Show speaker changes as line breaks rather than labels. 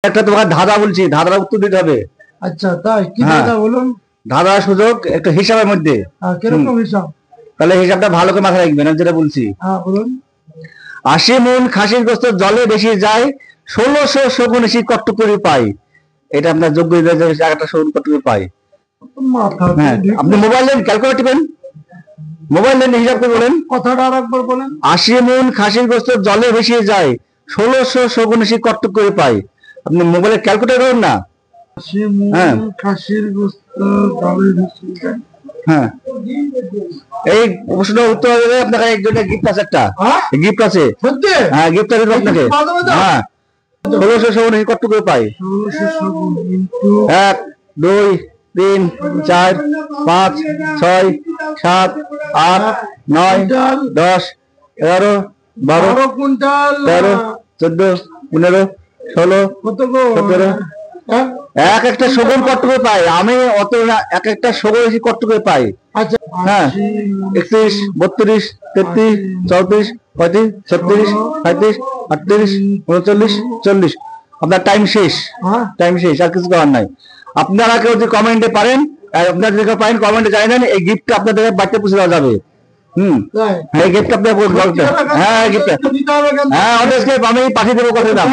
একটা তোমাকে ধাঁধা বলছি, ধাঁধার উত্তর দিতে হবে।
আচ্ছা তাই কি
হ্যাঁ।
ধাঁধা বলুন।
ধাঁধার সুযোগ একটা হিসাবের মধ্যে।
কিরকম হিসাব?
তাহলে হিসাবটা ভালো করে মাথায় রাখবেন, আমি যেটা বলছি।
হ্যাঁ বলুন।
80 মন খাসির গোস্ত জলে বেশি যায়, 1600 শকুন এসে কট্টুকুরি পাই। এটা আপনার যোগ্য একটা শকুন কট্টুকুরি পাই। হ্যাঁ, আপনি মোবাইল নেন, ক্যালকুলেটর টিপেন, মোবাইল নেন, হিসাব করে বলেন।
কথাটা আরেকবার বলেন।
80 মন খাসির গোস্ত জলে ভেসে যায়, 1600 শকুন এসে কট্টুকুরি পাই। আপনি মোবাইলে ক্যালকুলেটর করুন না।
80 মন খাসির গোস্ত জলে ভেসে যায়।
হ্যাঁ, এই প্রশ্নের উত্তর দেবে আপনাকে একজনের গিফট আছে, একটা গিফট আছে।
সত্যি?
হ্যাঁ, গিফট আছে আপনাকে। হ্যাঁ, 1600 শকুন এসে কট্টুকুরি পাই।
1600 শকুন ইনটু
1 2 3 4 5 6 7 8 9 10 11 12
কুইন্টাল
13 14 15 16
কত গো?
17। এক একটা শকুন কট্টুকুরি পাই, আমি অত না, এক একটা শকুন এসে কট্টুকুরি পাই।
আচ্ছা
হ্যাঁ, 31 32 33 34 35 36 37 38 39 40। আপনার টাইম শেষ, টাইম শেষ, আর কিছু করার নাই। আপনারা কেউ যদি কমেন্টে পারেন, আপনারা যদি পারেন কমেন্টে জানান, এই গিফট আপনাদের বাড়িতে পৌঁছে দেওয়া যাবে। এই গিফট আপনার, হ্যাঁ গিফট, হ্যাঁ অনেক আমি পাঠিয়ে দেবো, কথা দাম।